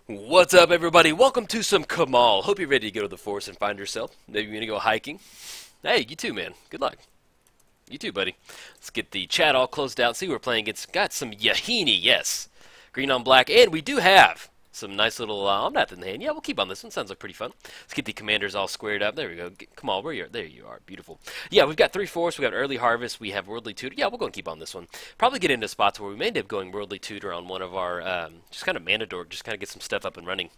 What's up, everybody? Welcome to some Kamahl. Hope you're ready to go to the forest and find yourself. Maybe you're going to go hiking. Hey, you too, man. Good luck. You too, buddy. Let's get the chat all closed out. See, we're playing against, got some Yahenni, yes. Green on black, and we do have some nice little Omnath in the hand. Yeah, we'll keep on this one. Sounds like pretty fun. Let's get the commanders all squared up. There we go. Kamahl, where you are? There you are. Beautiful. Yeah, we've got 3 forests. We've got early harvest. We have worldly tutor. Yeah, we'll go and keep on this one. Probably get into spots where we may end up going worldly tutor on one of our just kind of mana dork, just kind of get some stuff up and running.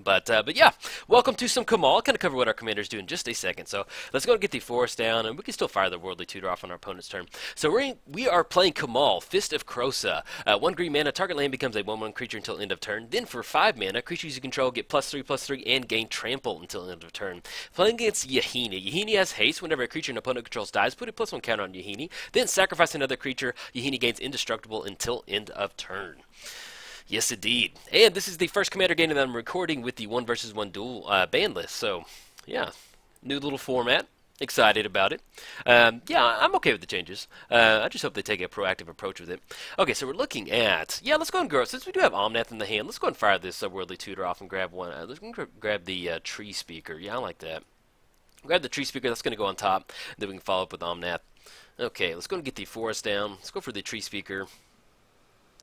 But yeah, welcome to some Kamahl. I'll kind of cover what our commanders do in just a second. So let's go and get the forest down, and we can still fire the worldly tutor off on our opponent's turn. So we are playing Kamahl, Fist of Krosa. 1 green mana, target land becomes a 1/1 creature until end of turn. Then for 5 mana, creatures you control get +3/+3 and gain trample until end of turn. Playing against Yahenni. Yahenni has haste. Whenever a creature an opponent controls dies, put a +1 counter on Yahenni. Then sacrifice another creature. Yahenni gains indestructible until end of turn. Yes, indeed. And this is the first commander game that I'm recording with the 1 versus 1 duel ban list. So, yeah, new little format. Excited about it. Yeah, I'm okay with the changes. I just hope they take a proactive approach with it. Okay, so we're looking at, yeah, let's go and grow. Since we do have Omnath in the hand, let's go and fire this worldly tutor off and grab one. Let's go and grab the tree speaker. Yeah, I like that. Grab the tree speaker. That's going to go on top. Then we can follow up with Omnath. Okay, let's go and get the forest down. Let's go for the tree speaker.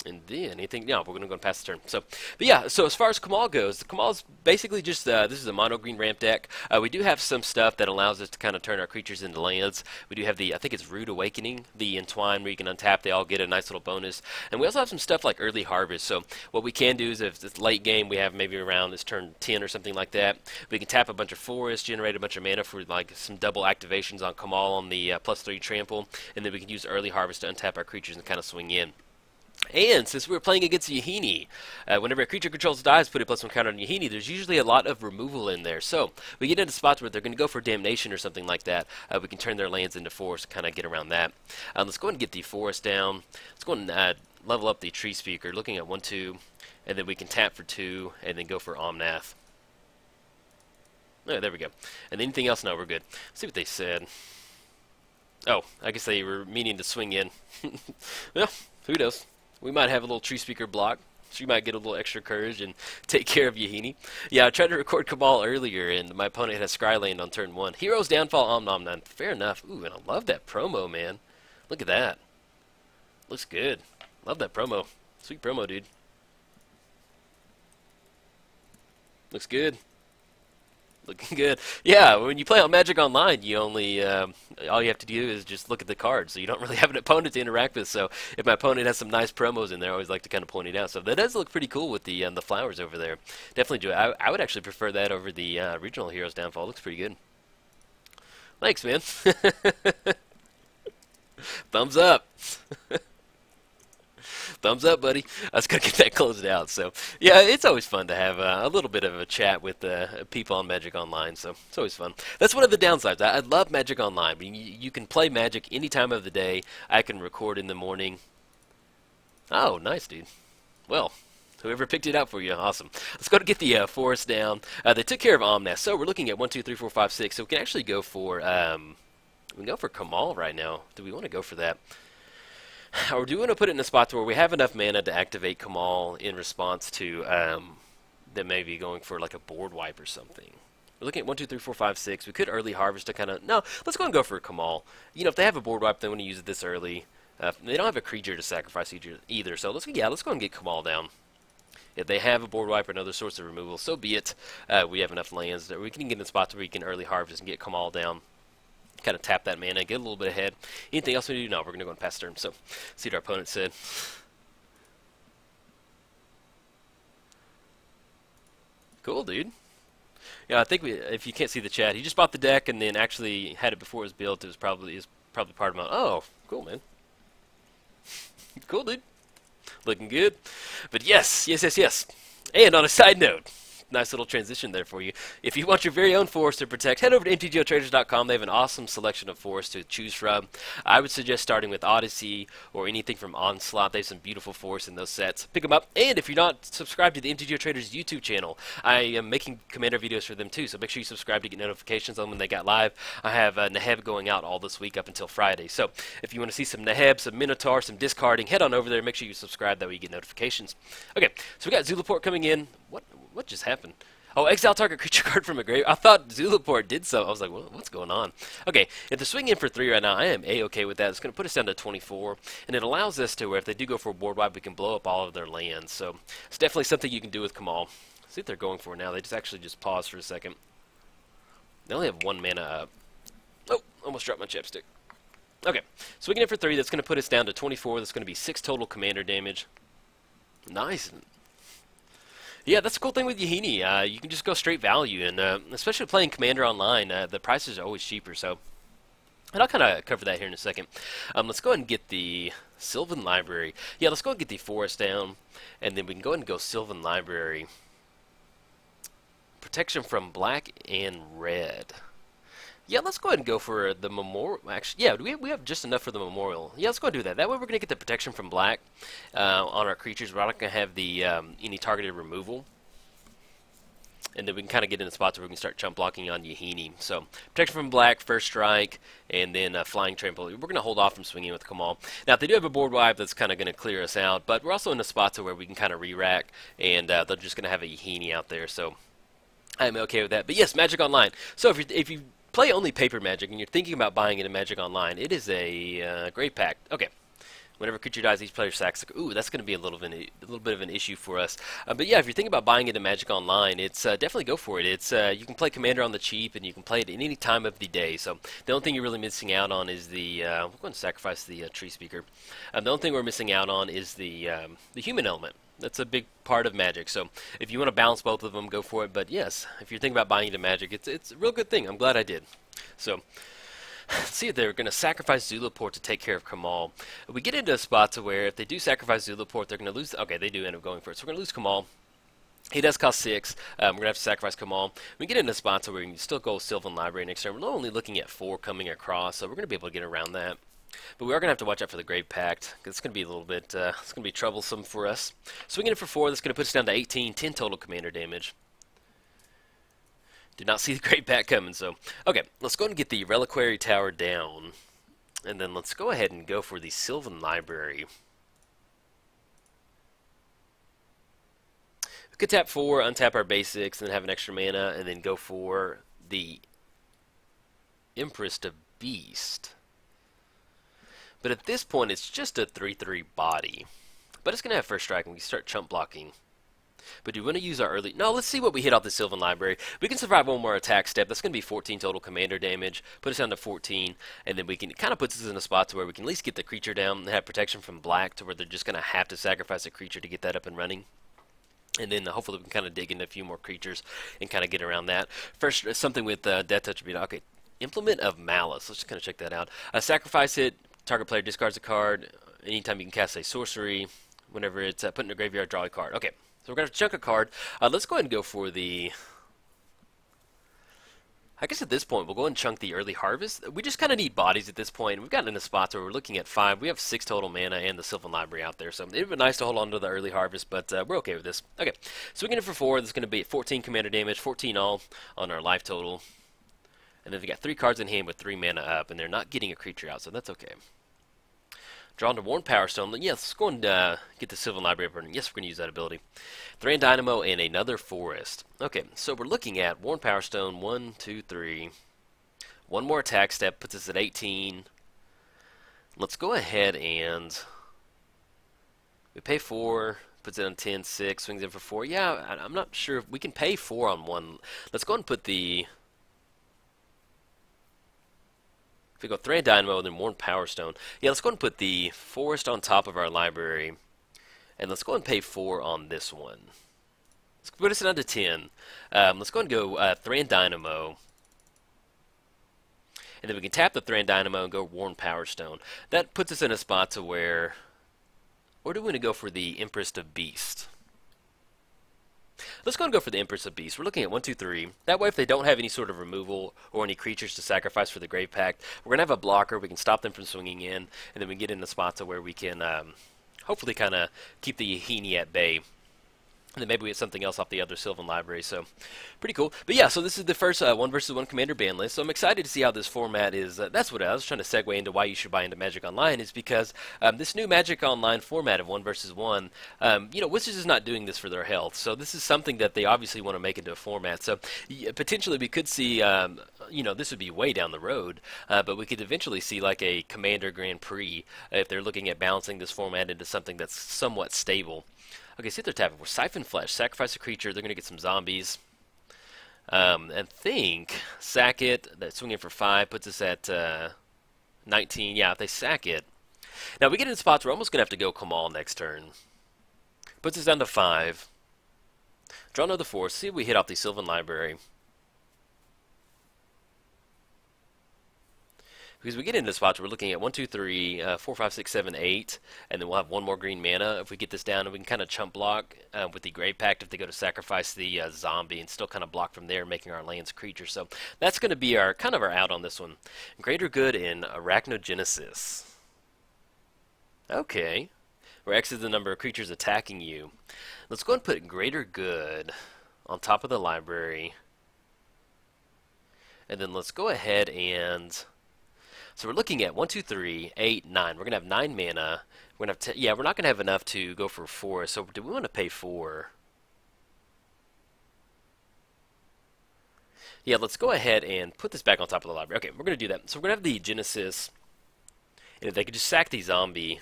And then anything, no, we're going to go and pass the turn. So, but yeah, so as far as Kamahl goes, the Kamahl's basically just, this is a mono green ramp deck. We do have some stuff that allows us to kind of turn our creatures into lands. We do have the, I think it's Rude Awakening, the Entwine, where you can untap, they all get a nice little bonus. And we also have some stuff like Early Harvest. So what we can do is if it's late game, we have maybe around this turn 10 or something like that, we can tap a bunch of forests, generate a bunch of mana for like some double activations on Kamahl on the +3 trample, and then we can use Early Harvest to untap our creatures and kind of swing in. And since we're playing against Yahenni, whenever a creature controls dies, put a +1 counter on Yahenni, there's usually a lot of removal in there. So we get into spots where they're going to go for Damnation or something like that. We can turn their lands into forest, kind of get around that. Let's go ahead and get the forest down. Let's go ahead and level up the tree speaker, looking at 1/2, and then we can tap for 2, and then go for Omnath. Oh, there we go. And anything else? No, we're good. Let's see what they said. Oh, I guess they were meaning to swing in. Well, who knows? We might have a little tree speaker block, so you might get a little extra courage and take care of Yahenni. Yeah, I tried to record Kamahl earlier, and my opponent had a Scryland on turn 1. Hero's Downfall, Om. Fair enough. Ooh, and I love that promo, man. Look at that. Looks good. Love that promo. Sweet promo, dude. Looks good. Looking good. Yeah, when you play on Magic Online, you only all you have to do is just look at the cards, so you don't really have an opponent to interact with. So if my opponent has some nice promos in there, I always like to kind of point it out. So that does look pretty cool with the flowers over there. Definitely do it. I would actually prefer that over the original Heroes Downfall. Looks pretty good. Thanks, man. Thumbs up. Thumbs up, buddy. I was going to get that closed out. So, yeah, it's always fun to have a little bit of a chat with people on Magic Online. So, it's always fun. That's one of the downsides. I love Magic Online. I mean, you can play Magic any time of the day. I can record in the morning. Oh, nice, dude. Well, whoever picked it out for you, awesome. Let's go to get the forest down. They took care of Omnath. So, we're looking at 1, 2, 3, 4, 5, 6. So, we can actually go for, we can go for Kamahl right now. Do we want to go for that? Or do we want to put it in a spot where we have enough mana to activate Kamahl in response to them maybe going for like a board wipe or something? We're looking at 1, 2, 3, 4, 5, 6. We could early harvest to kind of... No, let's go and go for Kamahl. You know, if they have a board wipe, they want to use it this early. They don't have a creature to sacrifice either. So let's go and get Kamahl down. If they have a board wipe or other sorts of removal, so be it. We have enough lands that we can get in spots where we can early harvest and get Kamahl down. Kind of tap that mana, get a little bit ahead. Anything else we do? No, we're going to go and pass turn. So, see what our opponent said. Cool, dude. Yeah, I think if you can't see the chat, he just bought the deck and then actually had it before it was built. It was probably part of my... Oh, cool, man. Cool, dude. Looking good. But yes. And on a side note, Nice little transition there for you. If you want your very own forest to protect, head over to MTGOTraders.com. They have an awesome selection of forests to choose from. I would suggest starting with Odyssey or anything from Onslaught. They have some beautiful forests in those sets. Pick them up. And if you're not subscribed to the MTGOTraders YouTube channel, I am making Commander videos for them too. So make sure you subscribe to get notifications on when they got live. I have Neheb going out all this week up until Friday. So if you want to see some Neheb, some Minotaur, some discarding, head on over there. Make sure you subscribe. That way you get notifications. Okay, so we got Zulaport coming in. What just happened? Oh, exile target creature card from a grave. I thought Zulaport did so. I was like, what's going on? Okay, if they're swinging in for 3 right now, I am A-okay with that. It's going to put us down to 24, and it allows us to where if they do go for a board wipe, we can blow up all of their lands. So it's definitely something you can do with Kamahl. See what they're going for now. They just actually just pause for a second. They only have 1 mana up. Oh, almost dropped my chapstick. Okay, swinging in for 3. That's going to put us down to 24. That's going to be 6 total commander damage. Nice. Yeah, that's the cool thing with Yahenni. You can just go straight value, and especially playing Commander online, the prices are always cheaper. So, and I'll kind of cover that here in a second. Let's go ahead and get the Sylvan Library. Yeah, let's go ahead and get the Forest down, and then we can go ahead and go Sylvan Library. Protection from black and red. Yeah, let's go ahead and go for the Memorial. Actually, yeah, we have just enough for the Memorial. Yeah, let's go ahead and do that. That way we're going to get the protection from black on our creatures. We're not going to have the any targeted removal. And then we can kind of get in the spots where we can start chump blocking on Yahenni. So, protection from black, first strike, and then flying trample. We're going to hold off from swinging with Kamahl. Now, if they do have a board wipe, that's kind of going to clear us out. But we're also in the spots where we can kind of re-rack, and they're just going to have a Yahenni out there. So, I'm okay with that. But yes, Magic Online. So, if you play only paper Magic and you're thinking about buying it in Magic Online, it is a great pack. Okay. Whenever a creature dies, each player sacks. Ooh, that's going to be a little bit of an issue for us. But yeah, if you're thinking about buying it in Magic Online, it's definitely go for it. It's you can play Commander on the cheap, and you can play it at any time of the day. So the only thing you're really missing out on is the we're going to sacrifice the tree speaker. The only thing we're missing out on is the human element. That's a big part of Magic. So if you want to balance both of them, go for it. But yes, if you're thinking about buying it in Magic, it's a real good thing. I'm glad I did. So. See, they're going to sacrifice Zulaport to take care of Kamahl. We get into a spot to where if they do sacrifice Zulaport, they're going to lose. Okay, they do end up going for it. So we're going to lose Kamahl. He does cost 6. We're going to have to sacrifice Kamahl. We get into spots where we can still go Sylvan Library next turn. We're only looking at 4 coming across, so we're going to be able to get around that. But we are going to have to watch out for the Grave Pact, because it's going to be a little bit, it's going to be troublesome for us. Swinging it for 4, that's going to put us down to 18, 10 total commander damage. Did not see the Great Pact coming, so... Okay, let's go ahead and get the Reliquary Tower down. And then let's go ahead and go for the Sylvan Library. We could tap 4, untap our basics, and then have an extra mana, and then go for the Empress of Beast. But at this point, it's just a 3/3 body. But it's going to have first strike, and we start chump blocking. But do we want to use our early... No, let's see what we hit off the Sylvan Library. We can survive one more attack step. That's going to be 14 total commander damage. Put us down to 14. And then we can... It kind of puts us in a spot to where we can at least get the creature down and have protection from black to where they're just going to have to sacrifice a creature to get that up and running. And then hopefully we can kind of dig into a few more creatures and kind of get around that. First, something with Death Touch. Okay, Implement of Malice. Let's just kind of check that out. Sacrifice it. Target player discards a card. Anytime you can cast a sorcery. Whenever it's put in a graveyard, draw a card. Okay. So we're going to chunk a card. Let's go ahead and go for the... I guess at this point, we'll go ahead and chunk the Early Harvest. We just kind of need bodies at this point. We've gotten into spots where we're looking at 5. We have 6 total mana and the Sylvan Library out there. So it would be nice to hold on to the Early Harvest, but we're okay with this. Okay, so we get it for 4. This is going to be 14 commander damage, 14 all on our life total. And then we got 3 cards in hand with 3 mana up, and they're not getting a creature out, so that's okay. Drawn to Worn Power Stone. Yes, let's go and get the Sylvan Library burning. Yes, we're going to use that ability. Thran Dynamo and another Forest. Okay, so we're looking at Worn Power Stone. 1, 2, 3. One more attack step puts us at 18. Let's go ahead and we pay 4. Puts it on 10, 6. Swings in for 4. Yeah, I'm not sure if we can pay 4 on 1. Let's go and put the... We go Thran Dynamo and then Worn Power Stone. Yeah, let's go ahead and put the Forest on top of our library. And let's go ahead and pay 4 on this one. Let's put us down to 10. Let's go ahead and go Thran Dynamo. And then we can tap the Thran Dynamo and go Worn Power Stone. That puts us in a spot to where... Or do we want to go for the Empress of Beast? let's go and go for the Empress of Beasts. We're looking at 1, 2, 3. That way, if they don't have any sort of removal or any creatures to sacrifice for the Grave Pact, we're going to have a blocker. We can stop them from swinging in, and then we get in the spots where we can hopefully kind of keep the Yahenni at bay. And then maybe we get something else off the other Sylvan library, so pretty cool. But yeah, so this is the first 1 versus 1 commander ban list, so I'm excited to see how this format is. That's what I was trying to segue into why you should buy into Magic Online, is because this new Magic Online format of 1 versus 1, you know, Wizards is not doing this for their health, so this is something that they obviously want to make into a format. So potentially we could see, you know, this would be way down the road, but we could eventually see like a Commander Grand Prix if they're looking at balancing this format into something that's somewhat stable. Okay, see what they're tapping for. Siphon Flesh. Sacrifice a creature. They're going to get some zombies. And think, sack it. That swinging for 5 puts us at 19. Yeah, if they sack it. Now, we get in spots where we're almost going to have to go Kamahl next turn. Puts us down to 5. Draw another 4. See if we hit off the Sylvan Library. Because we get into spots, we're looking at 1, 2, 3, 4, 5, 6, 7, 8, and then we'll have 1 more green mana if we get this down, and we can kind of chump block with the Grave Pact if they go to sacrifice the zombie, and still kind of block from there, making our lands creatures. So that's going to be our kind of our out on this one. Greater Good in Arachnogenesis. Okay, where X is the number of creatures attacking you. Let's go and put Greater Good on top of the library, and then let's go ahead and. So we're looking at 1, 2, 3, 8, 9. We're going to have 9 mana. We're going to have yeah, we're not going to have enough to go for 4. So do we want to pay 4? Yeah, let's go ahead and put this back on top of the library. Okay, we're going to do that. So we're going to have the Genesis. And if they could just sack the zombie.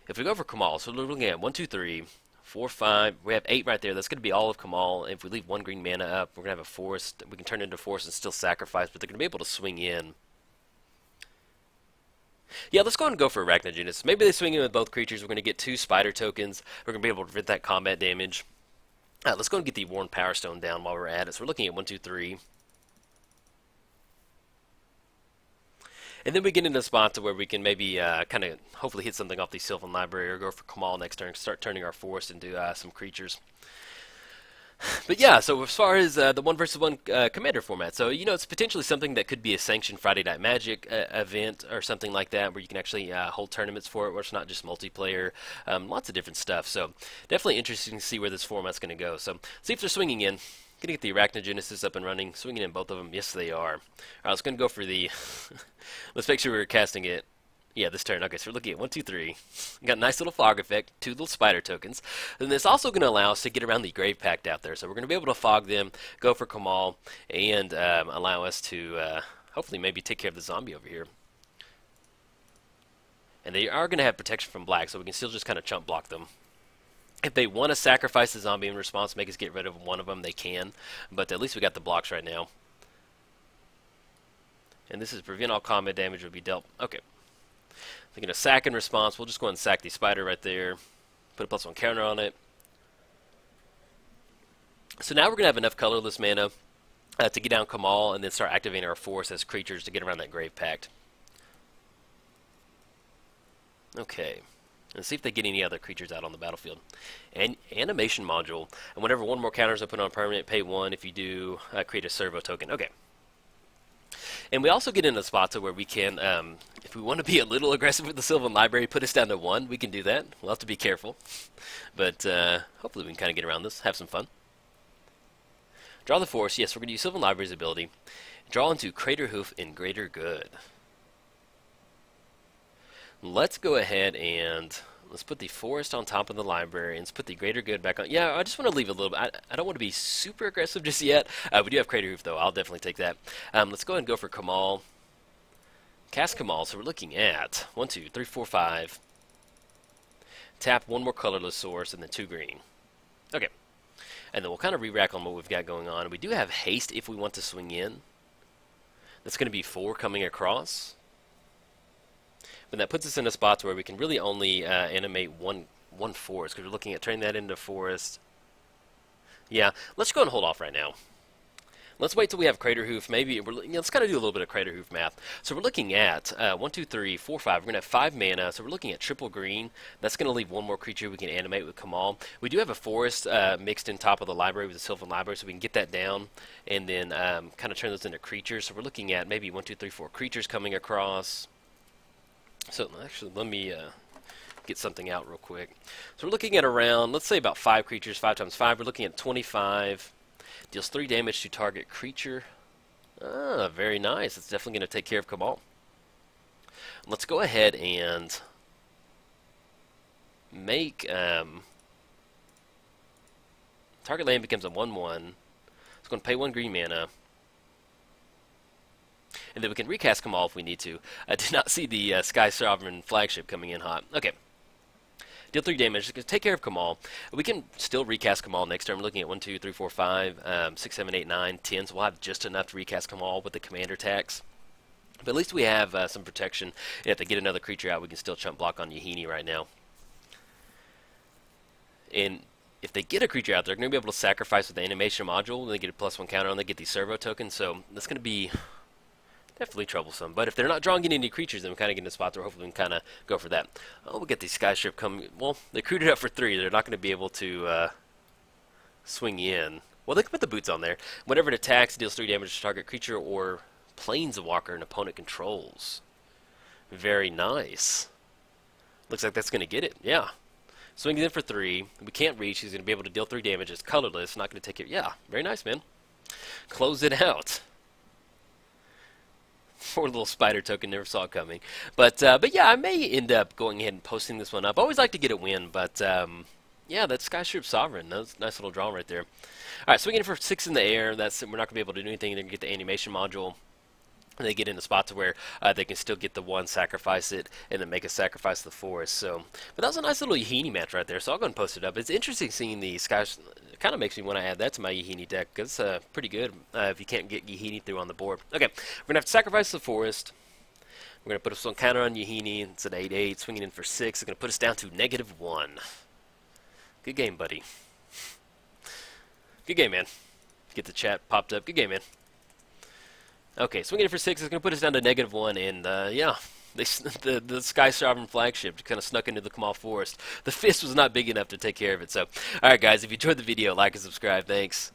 If we go for Kamahl, so we're looking at 1, 2, 3, 4, 5. We have 8 right there. That's going to be all of Kamahl. If we leave 1 green mana up, we're going to have a forest. We can turn it into a forest and still sacrifice, but they're going to be able to swing in. Yeah, let's go ahead and go for Arachnogenesis. Maybe they swing in with both creatures. We're going to get 2 spider tokens. We're going to be able to prevent that combat damage. Let's go and get the Worn Power Stone down while we're at it. So we're looking at 1, 2, 3. And then we get into spots where we can maybe kind of hopefully hit something off the Sylvan Library or go for Kamahl next turn and start turning our forest into some creatures. But yeah, so as far as the 1 versus 1 commander format, so you know it's potentially something that could be a sanctioned Friday Night Magic event or something like that, where you can actually hold tournaments for it, where it's not just multiplayer, lots of different stuff. So definitely interesting to see where this format's going to go. So see if they're swinging in. Going to get the Arachnogenesis up and running, swinging in both of them. Yes, they are. All right, let's going to go for the. Let's make sure we're casting it. Yeah, this turn. Okay, so we're looking at 1, 2, 3. We got a nice little fog effect, 2 little spider tokens. And it's also going to allow us to get around the Grave Pact out there. So we're going to be able to fog them, go for Kamahl, and allow us to hopefully maybe take care of the zombie over here. And they are going to have protection from black, so we can still just kind of chump block them. If they want to sacrifice the zombie in response, make us get rid of one of them, they can. But at least we got the blocks right now. And this is prevent all combat damage will be dealt. Okay. They're going to sack in response. We'll just go ahead and sack the spider right there. Put a +1 counter on it. So now we're going to have enough colorless mana to get down Kamahl and then start activating our force as creatures to get around that Grave Pact. Okay. And see if they get any other creatures out on the battlefield. And animation module. And whenever 1 more counter is put on permanent, pay 1. If you do, create a servo token. Okay. And we also get into spots where we can, if we want to be a little aggressive with the Sylvan Library, put us down to 1. We can do that. We'll have to be careful. But hopefully we can kind of get around this, have some fun. Draw the force. Yes, we're going to use Sylvan Library's ability. Draw into Crater Hoof in Greater Good. Let's go ahead and let's put the forest on top of the library and let's put the Greater Good back on. Yeah, I just want to leave a little bit. I don't want to be super aggressive just yet. We do have Crater Hoof, though. I'll definitely take that. Let's go ahead and go for Kamahl. Cast Kamahl. So we're looking at 1, 2, 3, 4, 5. Tap 1 more colorless source and then 2 green. Okay. And then we'll kind of re-rack on what we've got going on. We do have haste if we want to swing in. That's going to be 4 coming across. But that puts us in a spot where we can really only animate one forest, because we're looking at turning that into forest. Yeah, let's go and hold off right now. Let's wait till we have Crater Hoof. Maybe let's kind of do a little bit of Crater Hoof math. So we're looking at 1, 2, 3, 4, 5. We're going to have 5 mana. So we're looking at triple green. That's going to leave one more creature we can animate with Kamahl. We do have a forest mixed in top of the library with the Sylvan Library, so we can get that down and then kind of turn those into creatures. So we're looking at maybe 1, 2, 3, 4 creatures coming across. So actually, let me get something out real quick. So we're looking at around, let's say about 5 creatures, 5 times 5. We're looking at 25. Deals 3 damage to target creature. Ah, very nice. It's definitely going to take care of Kamahl. Let's go ahead and make target land becomes a 1/1. It's going to pay 1 green mana. And then we can recast Kamahl if we need to. I did not see the Sky Sovereign flagship coming in hot. Okay. Deal 3 damage. Take care of Kamahl. We can still recast Kamahl next turn. We're looking at 1, 2, 3, 4, 5, 6, 7, 8, 9, 10. So we'll have just enough to recast Kamahl with the commander tax. But at least we have some protection. And if they get another creature out, we can still chump block on Yahenni right now. And if they get a creature out, they're going to be able to sacrifice with the animation module. They get a +1 counter and they get these servo tokens. So that's going to be definitely troublesome. But if they're not drawing in any creatures, then we kind of get in a spot where hopefully we can kind of go for that. Oh, we'll get these Skystrip coming. Well, they recruited up for 3. They're not going to be able to swing in. Well, they can put the boots on there. Whenever it attacks, it deals 3 damage to target creature or planeswalker an opponent controls. Very nice. Looks like that's going to get it. Yeah. Swings in for 3. We can't reach. He's going to be able to deal 3 damage. It's colorless. Not going to take it. Yeah. Very nice, man. Close it out. Poor little spider token, never saw it coming. But yeah, I may end up going ahead and posting this one up. I always like to get a win, but yeah, that's Skystrip Sovereign. That's a nice little draw right there. All right, so we get it for 6 in the air. We're not going to be able to do anything. They're going to get the animation module. And they get into spots where they can still get the 1, sacrifice it, and then make a sacrifice of the forest. So, but that was a nice little Yahenni match right there. So I'll go and post it up. It's interesting seeing the Sky. It kind of makes me want to add that to my Yahenni deck because it's pretty good if you can't get Yahenni through on the board. Okay, we're gonna have to sacrifice the forest. We're gonna put a counter on Yahenni. It's an 8/8, swinging in for 6. It's gonna put us down to -1. Good game, buddy. Good game, man. Get the chat popped up. Good game, man. Okay, swinging it for 6 is going to put us down to -1, and yeah, the Sky Sovereign flagship kind of snuck into the Kamahl Forest. The fist was not big enough to take care of it. So, all right, guys, if you enjoyed the video, like and subscribe. Thanks.